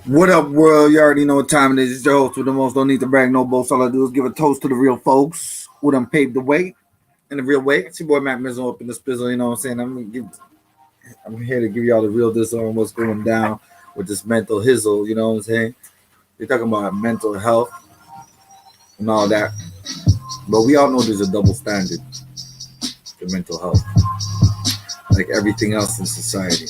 What up, world? You already know what time it is. It's your host with the most. Don't need to brag, no boast. All I do is give a toast to the real folks who done paved the way in the real way. It's your boy Matt Mizzle up in the spizzle. You know what I'm saying? I'm here to give y'all the real this on what's going down with this mental hizzle. You know what I'm saying? They're talking about mental health and all that, but we all know there's a double standard for mental health, like everything else in society.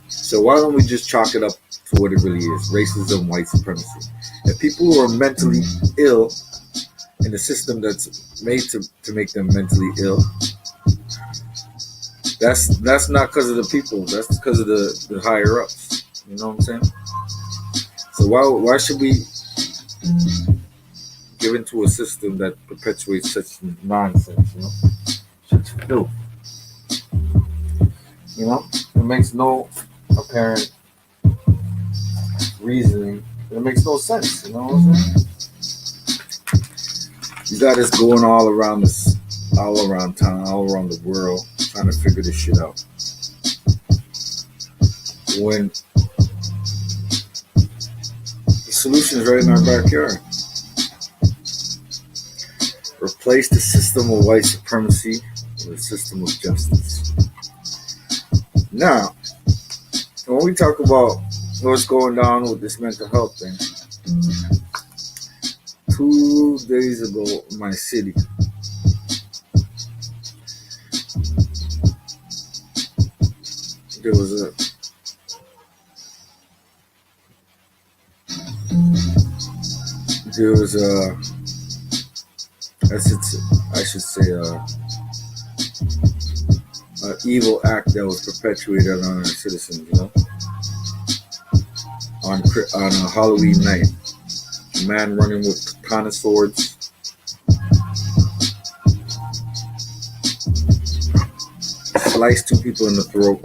So why don't we just chalk it up to what it really is: racism, white supremacy. If people who are mentally ill in a system that's made to make them mentally ill, that's not because of the people. That's because of the higher ups. You know what I'm saying? So why should we give into a system that perpetuates such nonsense? You know, such filth. You know, it makes no apparent reasoning. It makes no sense. You know what I'm saying? You got us going all around town, all around the world, trying to figure this shit out. When the solution is right in our backyard. Replace the system of white supremacy with a system of justice. Now, when we talk about what's going down with this mental health thing, 2 days ago in my city, there was a I should say an evil act that was perpetuated on our citizens, you know, on a Halloween night. A man running with katana swords, sliced 2 people in the throat,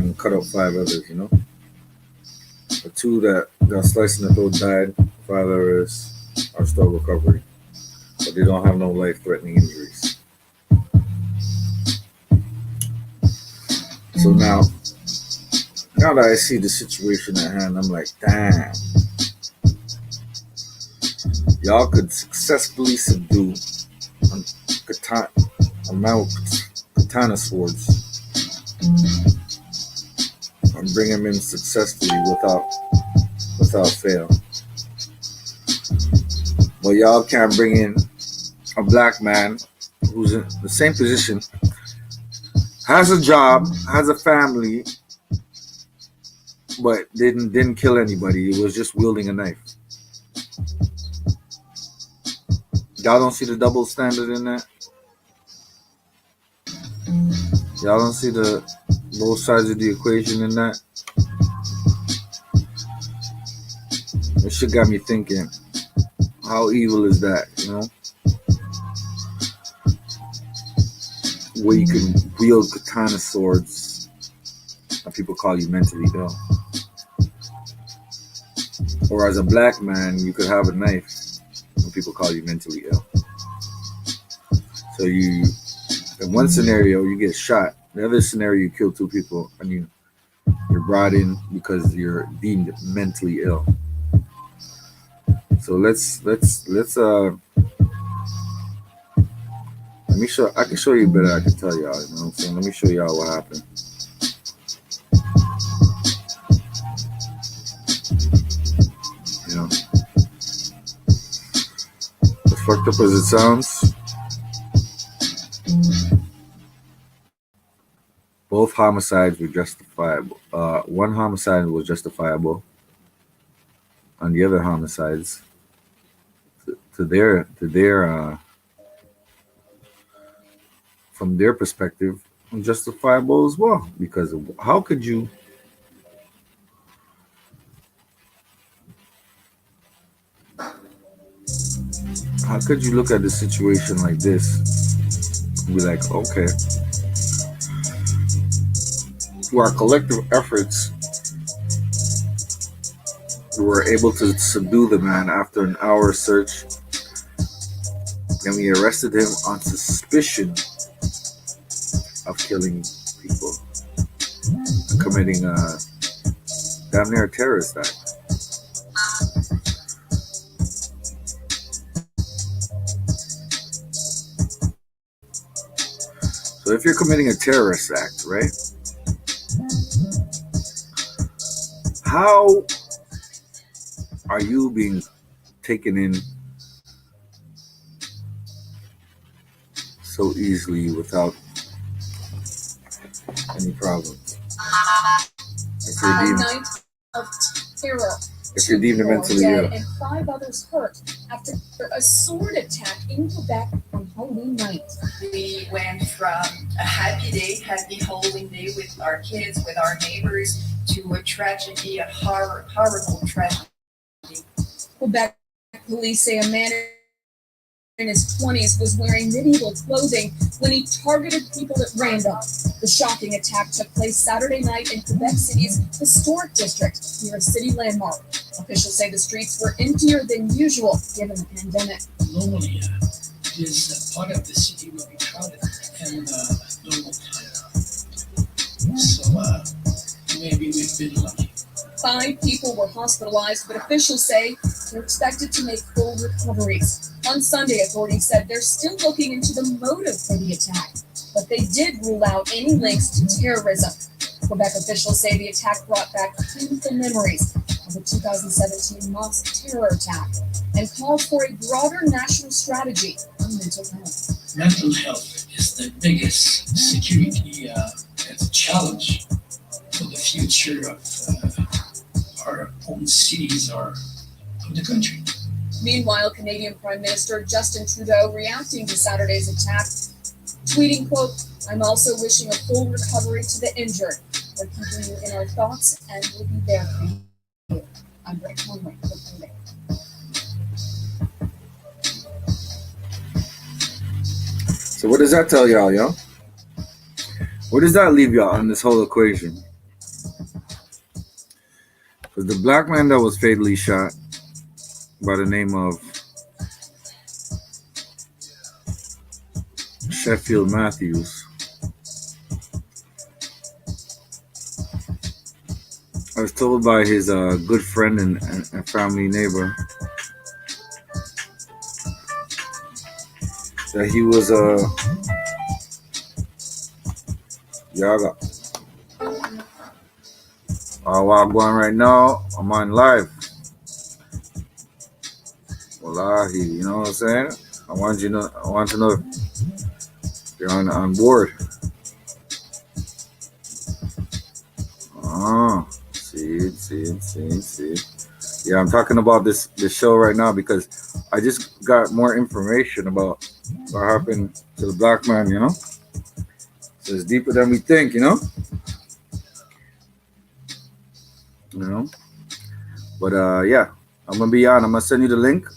and cut up 5 others, you know. The 2 that got sliced in the throat died. 5 others are still recovering, but they don't have no life-threatening injuries. So now that I see the situation at hand, I'm like, damn, y'all could successfully subdue a man with katana swords and bring him in successfully without fail. But y'all can't bring in a black man who's in the same position, has a job, has a family, but didn't kill anybody. He was just wielding a knife. Y'all don't see the double standard in that? Y'all don't see the both sides of the equation in that? It shit got me thinking, how evil is that, you know? Where you can wield katana swords and people call you mentally ill. Or as a black man, you could have a knife and people call you mentally ill. So in one scenario, you get shot. The other scenario, you kill 2 people and you're brought in because you're deemed mentally ill. So let's let me show. I can show you better. I can tell y'all. You know what I'm saying? Let me show y'all what happened. You know, as fucked up as it sounds, both homicides were justifiable. One homicide was justifiable, and the other homicides, to their from their perspective, unjustifiable as well. Because how could you look at the situation like this and be like, okay, through our collective efforts, we were able to subdue the man after an hour search, and we arrested him on suspicion of killing people and committing damn near a terrorist act. So if you're committing a terrorist act, right? How are you being taken in so easily without any problems? If you're deemed, night of terror. if you're deemed mentally Dead ill. and 5 others hurt after a sword attack in Quebec on Halloween night. We went from a happy day, happy Halloween day with our kids, with our neighbors, to a tragedy, a horrible tragedy. Quebec police say a man in his 20s was wearing medieval clothing when he targeted people at random. The shocking attack took place Saturday night in Quebec City's historic district near a city landmark. Officials say the streets were emptier than usual given the pandemic. Normally, this part of the city will be crowded and normal time. So maybe we've been lucky. 5 people were hospitalized, but officials say they're expected to make full recoveries. On Sunday, authorities said they're still looking into the motive for the attack, but they did rule out any links to terrorism. Quebec officials say the attack brought back painful memories of the 2017 mosque terror attack and called for a broader national strategy on mental health. Mental health is the biggest security challenge for the future of our own cities or of the country. Meanwhile, Canadian Prime Minister Justin Trudeau reacting to Saturday's attack, tweeting, quote, "I'm also wishing a full recovery to the injured. We're keeping you in our thoughts and we'll be there for you." I'm Rick Conway reporting. So what does that tell y'all, yo? Where does that leave y'all on this whole equation? Because the black man that was fatally shot by the name of Sheffield Matthews, I was told by his good friend and family neighbor that he was Yaga. While I'm going right now, I'm on live. Wallahi, you know what I'm saying? I want to know if you're on board. Oh, see it. Yeah, I'm talking about this show right now because I just got more information about what happened to the black man, you know? So it's deeper than we think, you know? But yeah, I'm gonna be on. I'm gonna send you the link.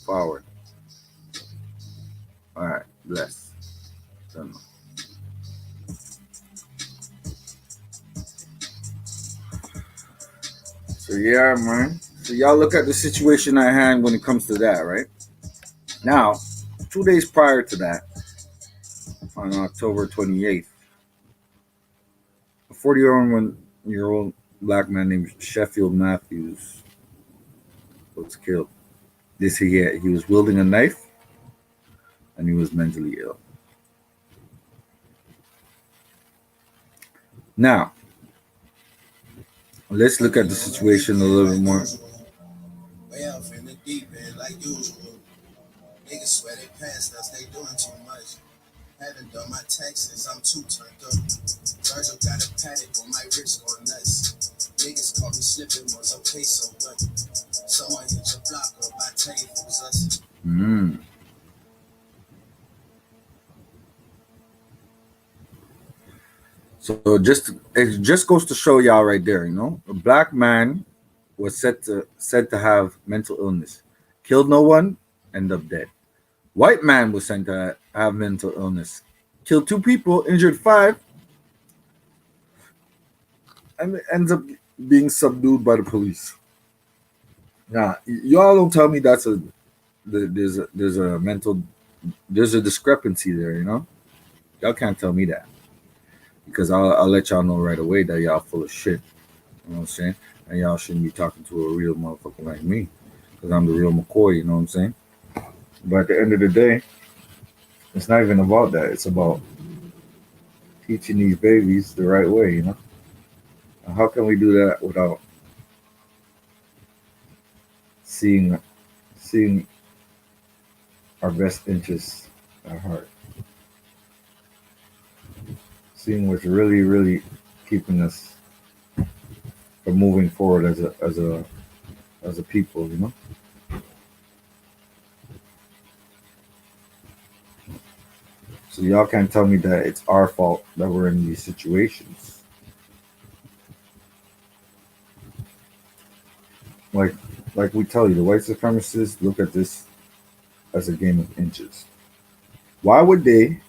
Forward. All right, bless. Don't know. So yeah, man. So y'all look at the situation at hand when it comes to that, right? Now, 2 days prior to that, on October 28th, a 40-year-old black man named Sheffield Matthews was killed. He was wielding a knife and he was mentally ill. Now, let's look at the situation a little bit more. Way off in the deep end like usual. Niggas swear they past us, they doing too much. Haven't done my taxes, I'm too turned up. Virgil got a paddock on my wrist going nuts. Niggas caught me slipping, was okay, so what? Someone hit your block up, I tell you it was us. So it just goes to show y'all right there, you know, a black man was said to have mental illness, killed no one, ended up dead. White man was said to have mental illness, killed 2 people, injured 5, and ends up being subdued by the police. Now, y'all don't tell me there's a mental there's a discrepancy there, you know. Y'all can't tell me that because I'll let y'all know right away that y'all full of shit. You know what I'm saying? And y'all shouldn't be talking to a real motherfucker like me because I'm the real McCoy. You know what I'm saying? But at the end of the day, it's not even about that. It's about teaching these babies the right way. You know? And how can we do that without seeing seeing our best interests at heart? Seeing what's really, really keeping us from moving forward as a people, you know. So y'all can't tell me that it's our fault that we're in these situations. Like like we tell you, the white supremacists look at this as a game of inches. Why would they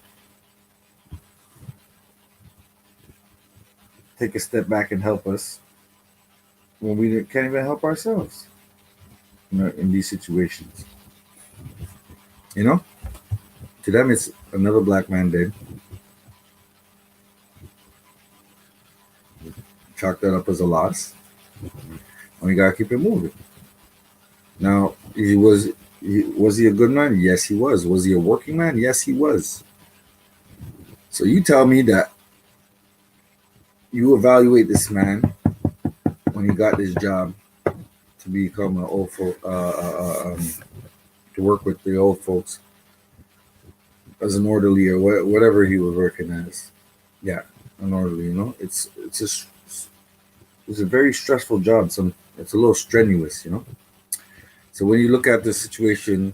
take a step back and help us when we can't even help ourselves, you know, in these situations? You know, to them it's another black man dead. Chalk that up as a loss, and we gotta keep it moving. Now, was he a good man? Yes, he was. Was he a working man? Yes, he was. So you tell me that you evaluate this man when he got this job to become an old folk, to work with the old folks as an orderly or whatever he was working as. Yeah, an orderly. You know, it's a very stressful job. It's a little strenuous. You know. So when you look at the situation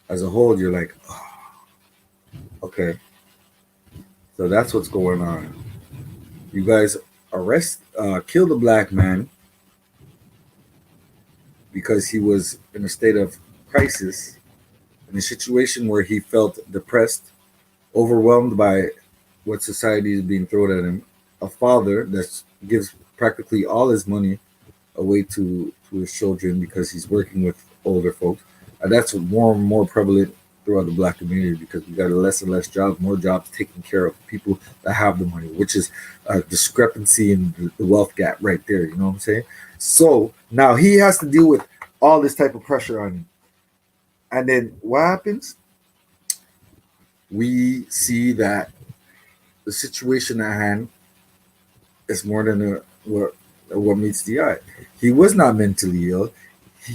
as a whole, you're like, oh, okay, so that's what's going on. You guys killed a black man because he was in a state of crisis, in a situation where he felt depressed, overwhelmed by what society is being thrown at him. A father that gives practically all his money away to his children because he's working with older folks. And that's more and more prevalent throughout the black community because we got less and less jobs, more jobs taking care of people that have the money, which is a discrepancy in the wealth gap right there. You know what I'm saying? So now he has to deal with all this type of pressure on him. And then what happens? We see that the situation at hand is more than what meets the eye. He was not mentally ill.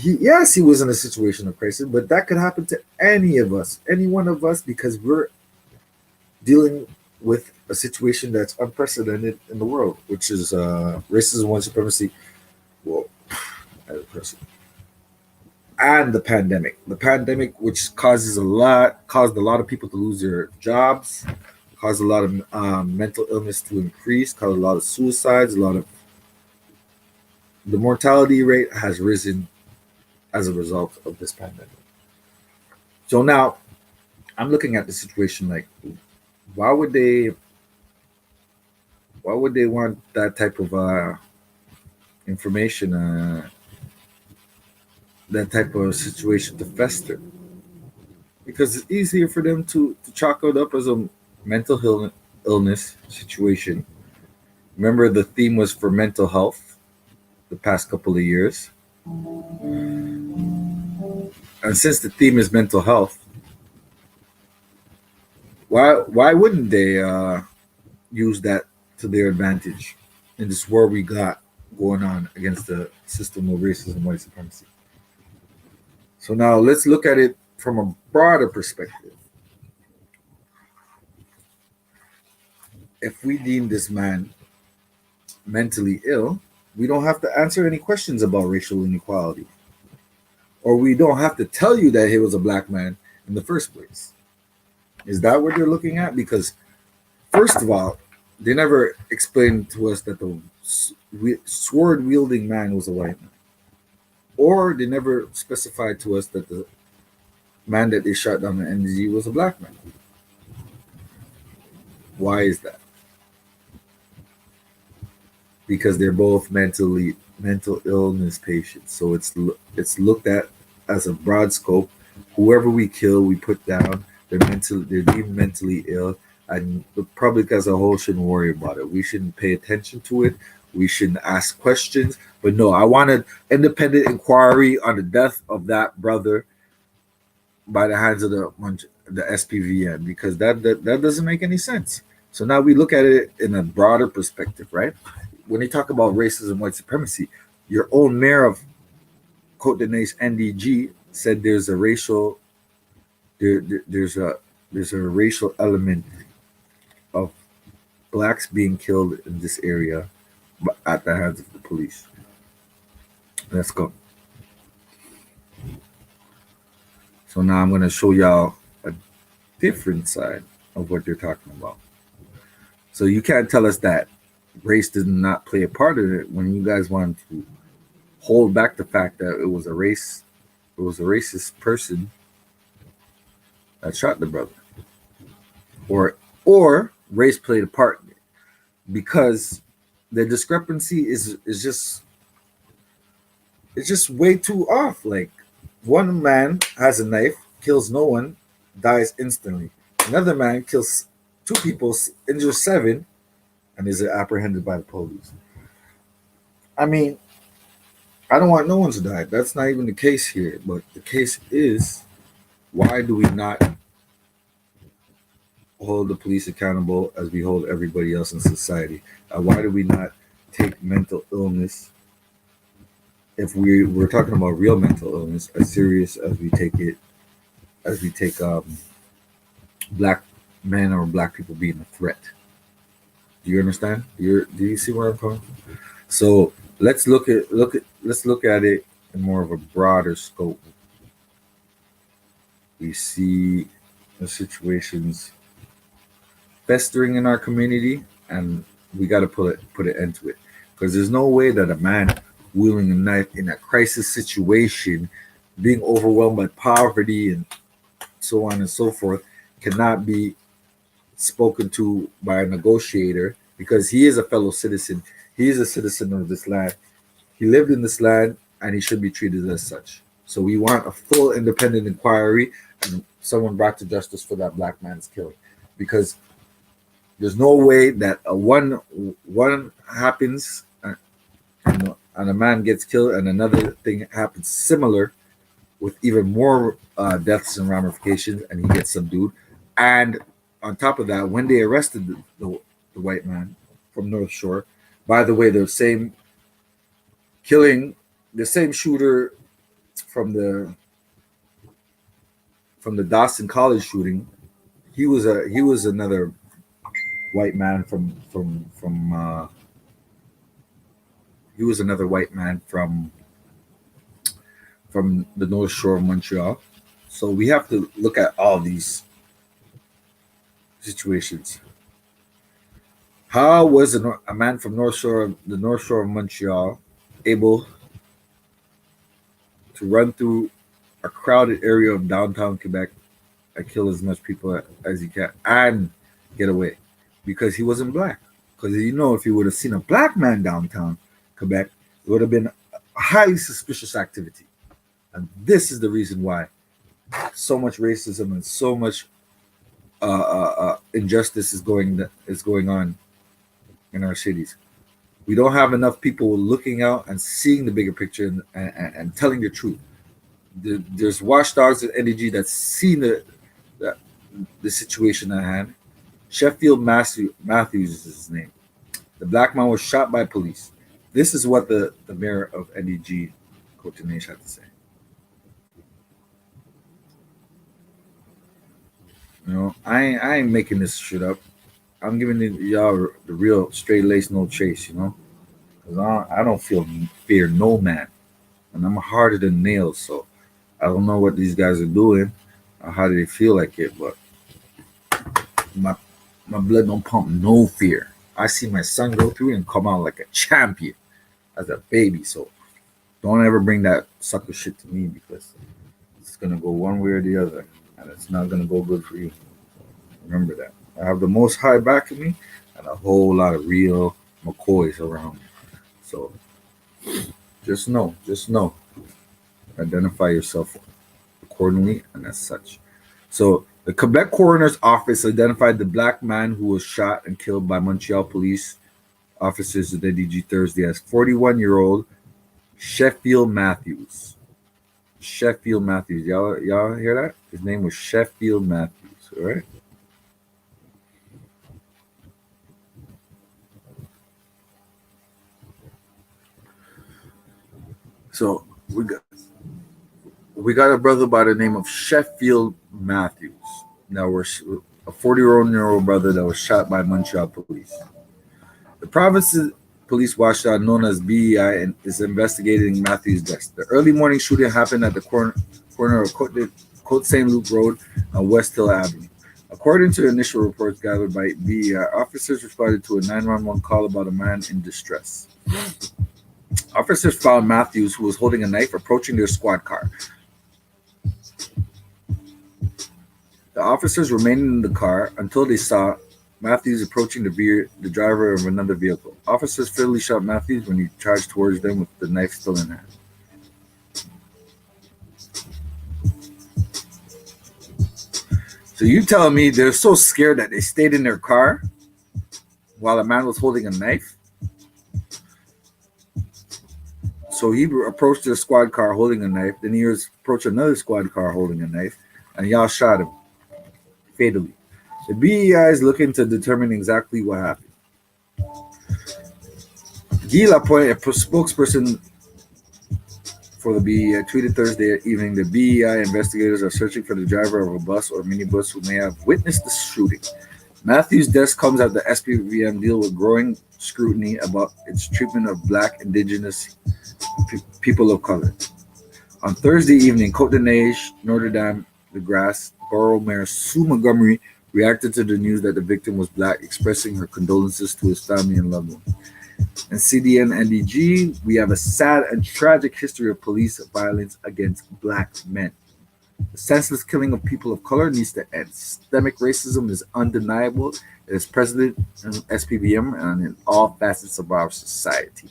Yes, he was in a situation of crisis, but that could happen to any of us, any one of us, because we're dealing with a situation that's unprecedented in the world, which is racism, white supremacy, well, as a person, and the pandemic. The pandemic, which caused a lot of people to lose their jobs, caused a lot of mental illness to increase, caused a lot of suicides, the mortality rate has risen as a result of this pandemic. So now I'm looking at the situation like, why would they want that type of information, that type of situation to fester? Because it's easier for them to chalk it up as a mental illness situation. Remember, the theme was for mental health the past couple of years. And since the theme is mental health, why wouldn't they use that to their advantage in this war we got going on against the system of racism, white supremacy? So now let's look at it from a broader perspective. If we deem this man mentally ill, we don't have to answer any questions about racial inequality. Or we don't have to tell you that he was a black man in the first place. Is that what they're looking at? Because, first of all, they never explained to us that the sword wielding man was a white man. Or they never specified to us that the man that they shot down the NZ was a black man. Why is that? Because they're both mental illness patients. So it's looked at as a broad scope. Whoever we kill, we put down. they're deemed mentally ill, and the public as a whole shouldn't worry about it. We shouldn't pay attention to it. We shouldn't ask questions. But no, I want an independent inquiry on the death of that brother by the hands of the SPVN, because that doesn't make any sense. So now we look at it in a broader perspective, right? When you talk about racism, white supremacy, your own mayor of Cote d'Ivoire, NDG, said there's a racial element of blacks being killed in this area at the hands of the police. Let's go. So now I'm going to show y'all a different side of what they're talking about. So you can't tell us that race did not play a part in it when you guys wanted to hold back the fact that it was a racist person that shot the brother, or race played a part in it, because the discrepancy is just, it's just way too off. Like, one man has a knife, kills no one, dies instantly. Another man kills 2 people, injures 7, and is apprehended by the police. I mean, I don't want no one to die. That's not even the case here. But the case is, why do we not hold the police accountable as we hold everybody else in society? Why do we not take mental illness, if we're talking about real mental illness, as serious as we take it, as we take black men or black people being a threat? Do you understand? Do you see where I'm coming from? So let's look at it in more of a broader scope. We see the situations festering in our community, and we got to put an end to it, because there's no way that a man wielding a knife in a crisis situation, being overwhelmed by poverty and so on and so forth, cannot be spoken to by a negotiator, because he is a fellow citizen. He is a citizen of this land. He lived in this land, and he should be treated as such. So we want a full independent inquiry and someone brought to justice for that black man's killing, because there's no way that one happens and a man gets killed and another thing happens similar with even more deaths and ramifications, and he gets subdued. And on top of that, when they arrested the white man from North Shore, by the way, the same shooter from the Dawson College shooting, he was another white man from he was another white man from the North Shore of Montreal. So we have to look at all these situations. How was a man from the North Shore of Montreal able to run through a crowded area of downtown Quebec and kill as much people as he can and get away? Because he wasn't black. Because if he would have seen a black man downtown Quebec, it would have been a highly suspicious activity. And this is the reason why so much racism and so much injustice is going on in our cities. We don't have enough people looking out and seeing the bigger picture and telling the truth. There's watchdogs at NDG that's seen the situation at hand. Sheffield Matthews is his name. The black man was shot by police. This is what the mayor of NDG, Cote d'Ivoire, had to say. I ain't making this shit up. I'm giving y'all the real straight lace, no chase, because I don't fear no man, and I'm harder than nails. So I don't know what these guys are doing or how do they feel like it, but my blood don't pump no fear. I see my son go through and come out like a champion as a baby. So don't ever bring that sucker shit to me, because it's gonna go one way or the other, and it's not gonna go good for you. Remember that. I have the Most High backing me and a whole lot of real McCoys around me. So just know. Identify yourself accordingly and as such. So The Quebec coroner's office identified the black man who was shot and killed by Montreal police officers at NDG Thursday as 41-year-old Sheffield Matthews. Sheffield Matthews. Y'all hear that? His name was Sheffield Matthews, all right? So we got a brother by the name of Sheffield Matthews. Now we're a 40-year-old brother that was shot by Montreal police. The province's police watchdog known as BEI is investigating Matthews' death. The early morning shooting happened at the corner of Côte Saint Luc Road and West Hill Avenue. According to initial reports gathered by BEI, officers responded to a 911 call about a man in distress. Officers found Matthews, who was holding a knife, approaching their squad car. The officers remained in the car until they saw Matthews approaching the driver of another vehicle. Officers fatally shot Matthews when he charged towards them with the knife still in hand. So you telling me they're so scared that they stayed in their car while a man was holding a knife? So he approached their squad car holding a knife. Then he approached another squad car holding a knife, and y'all shot him fatally. The BEI is looking to determine exactly what happened. Guy Lapointe, a spokesperson for the BEI, tweeted Thursday evening that BEI investigators are searching for the driver of a bus or minibus who may have witnessed the shooting. Matthews' death comes as the SPVM deal with growing scrutiny about its treatment of Black, Indigenous people of color. On Thursday evening, Côte-de-Neige, Notre Dame, de Grasse Borough Mayor Sue Montgomery reacted to the news that the victim was Black, expressing her condolences to his family and loved ones. In CDN NDG, we have a sad and tragic history of police violence against Black men. The senseless killing of people of color needs to end. Systemic racism is undeniable. It is present in SPVM and in all facets of our society.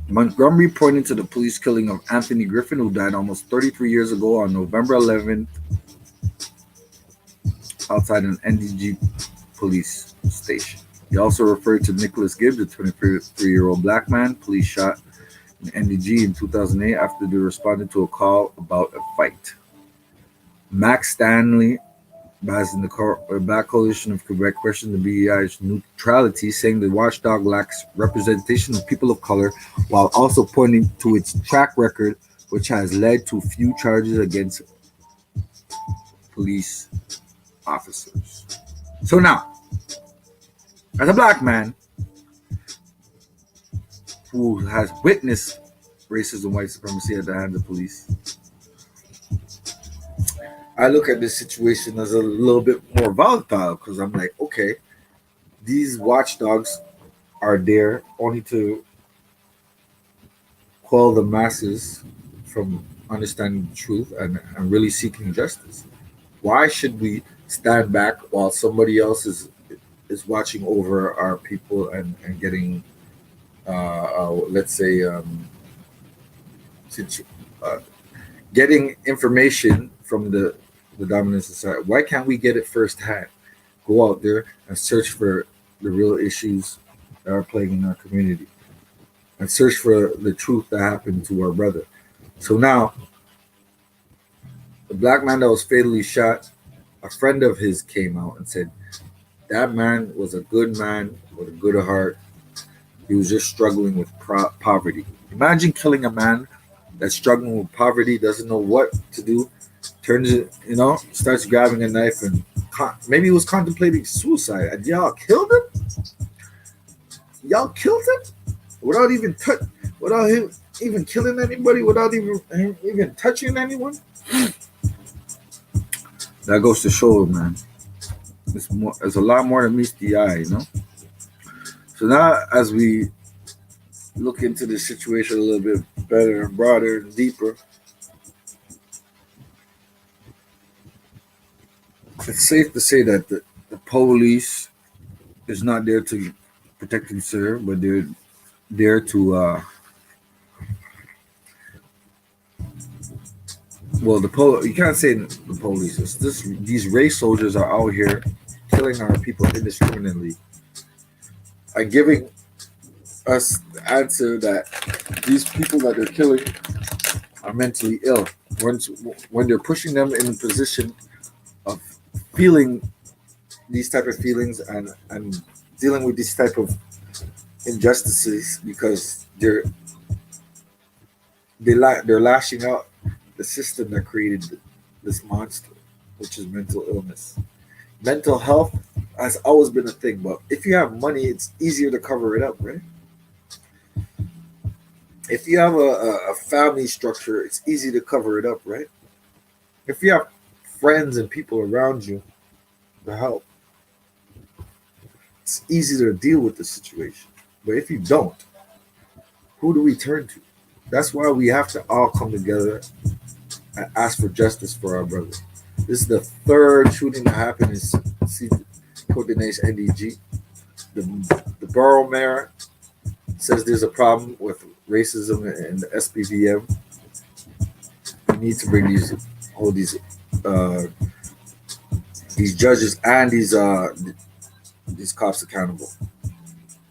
Montgomery pointed to the police killing of Anthony Griffin, who died almost 33 years ago on November 11th outside an NDG police station. He also referred to Nicholas Gibbs, a 23-year-old Black man police shot in NDG in 2008 after they responded to a call about a fight. Max Stanley, as in the Black Coalition of Quebec, questioned the BEI's neutrality, saying the watchdog lacks representation of people of color, while also pointing to its track record, which has led to few charges against police officers. So now, as a Black man who has witnessed racism and white supremacy at the hands of police, I look at this situation as a little bit more volatile because I'm like, okay, these watchdogs are there only to quell the masses from understanding the truth and really seeking justice. Why should we stand back while somebody else is watching over our people and getting, let's say, getting information from the dominant society? Why can't we get it firsthand? Go out there and search for the real issues that are plaguing our community and search for the truth that happened to our brother. So now, the Black man that was fatally shot, a friend of his came out and said, that man was a good man with a good heart. He was just struggling with poverty. Imagine killing a man that's struggling with poverty, doesn't know what to do, turns it, starts grabbing a knife and maybe he was contemplating suicide. And y'all killed him? Y'all killed him? Without him even killing anybody, without even touching anyone? That goes to show, man. It's a lot more than meets the eye, So now, as we look into the situation a little bit better and broader and deeper, it's safe to say that the police is not there to protect and serve, but they're there to well, you can't say the police. It's this these race soldiers are out here killing our people indiscriminately and giving us the answer that these people that they're killing are mentally ill. When when they're pushing them in a position of feeling these type of feelings and dealing with these type of injustices because they're lashing out the system that created this monster, which is mental illness. Mental health has always been a thing, but if you have money, it's easier to cover it up, right? If you have a family structure, it's easy to cover it up, right? If you have friends and people around you to help, it's easy to deal with the situation. But if you don't, who do we turn to? That's why we have to all come together and ask for justice for our brother. This is the third shooting that happened in Coordination NDG. The borough mayor says there's a problem with racism in the SPVM. We need to bring all uh, these judges and these cops accountable,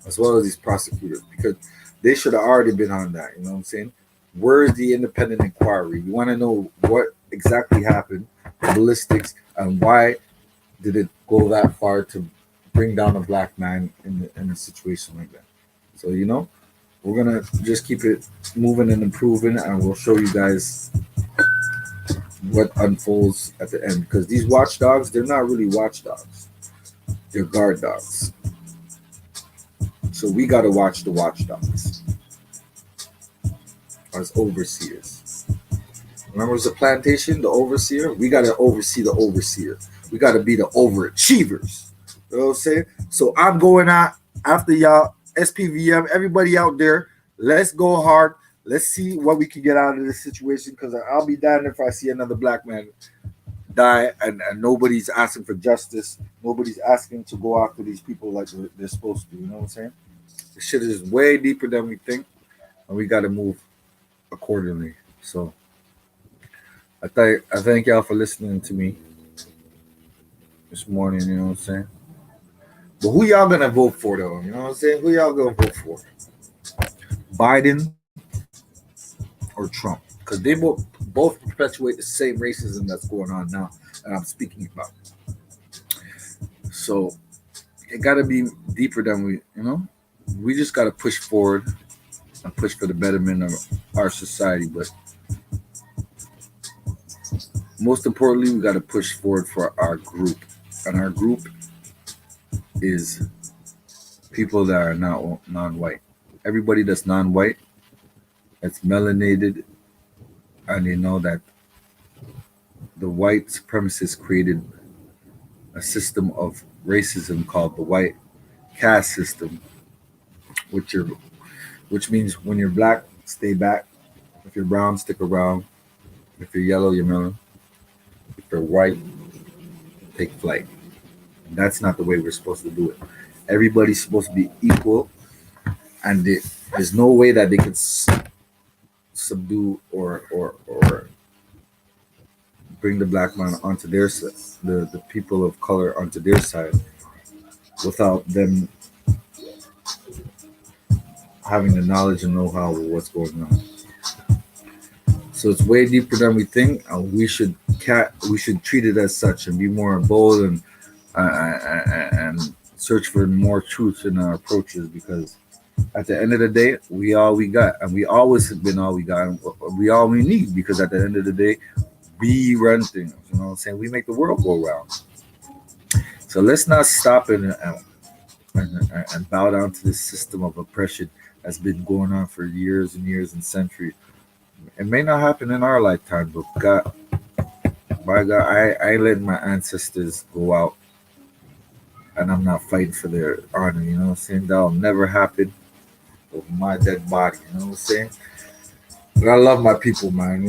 as well as these prosecutors, because they should have already been on that. You know what I'm saying? Where's the independent inquiry? You want to know what exactly happened, the ballistics, and why did it go that far to bring down a black man in a situation like that? So we're gonna just keep it moving and improving, and we'll show you guys what unfolds at the end. Because these watchdogs, they're not really watchdogs; they're guard dogs. So we gotta watch the watchdogs as overseers. Remember, it was a plantation, the overseer. We gotta oversee the overseer. We gotta be the overachievers. You know what I'm saying? So I'm going out after y'all, SPVM, everybody out there. Let's go hard. Let's see what we can get out of this situation. Because I'll be damned if I see another black man die and nobody's asking for justice. Nobody's asking to go after these people like they're supposed to. You know what I'm saying? This shit is way deeper than we think, and we got to move accordingly. So I thank y'all for listening to me this morning. You know what I'm saying? But who y'all gonna vote for though? You know what I'm saying? Who y'all gonna vote for? Biden or Trump? Because they both perpetuate the same racism that's going on now, and I'm speaking about. So it got to be deeper than we just got to push forward and push for the betterment of our society. But most importantly, we got to push forward for our group, and our group is people that are not non-white. Everybody that's non-white, that's melanated, and they know that the white supremacists created a system of racism called the white caste system, which means when you're black, stay back. If you're brown, stick around. If you're yellow, you're melon. If you're white, take flight. And that's not the way we're supposed to do it. Everybody's supposed to be equal, and there's no way that they can subdue or bring the black man onto their side, the people of color onto their side, without them having the knowledge and know-how of what's going on. So it's way deeper than we think, and we should treat it as such and be more bold and search for more truth in our approaches, because at the end of the day, we all we got, and we always have been all we got, and we all we need, because at the end of the day, we run things. You know what I'm saying? We make the world go round. So let's not stop and bow down to this system of oppression that's been going on for years and years and centuries. It may not happen in our lifetime, but God, by God, I let my ancestors go out, and I'm not fighting for their honor. You know what I'm saying? That'll never happen with my dead body. You know what I'm saying? But I love my people, man.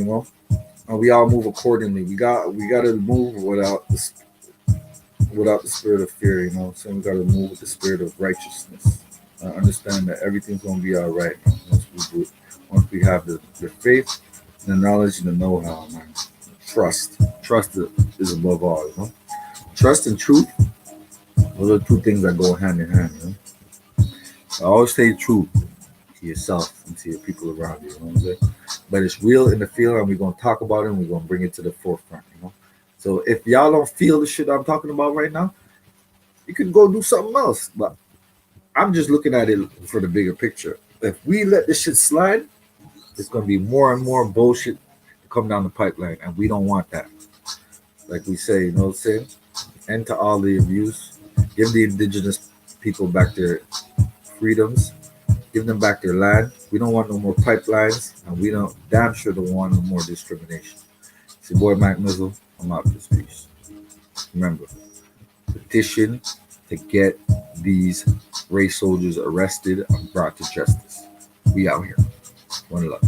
And we all move accordingly. We got to move without the spirit of fear. You know what I'm saying? We got to move with the spirit of righteousness. I understand that everything's gonna be all right once we have the faith, the knowledge, and the know-how, man. Trust is above all, you know. Trust and truth, those are two things that go hand in hand, you know. I always stay true to yourself and to your people around you, you know what I'm saying? But it's real in the field, and we're gonna talk about it, and we're gonna bring it to the forefront, you know. So if y'all don't feel the shit I'm talking about right now, you can go do something else. But I'm just looking at it for the bigger picture. If we let this shit slide, there's gonna be more and more bullshit come down the pipeline, and we don't want that. Like we say, you know what I'm saying? End to all the abuse. Give the indigenous people back their freedoms. Give them back their land. We don't want no more pipelines, and we don't damn sure don't want no more discrimination. It's your boy Mac Mizzle. I'm out this piece. Remember, petition to get these race soldiers arrested and brought to justice. We out here. One love.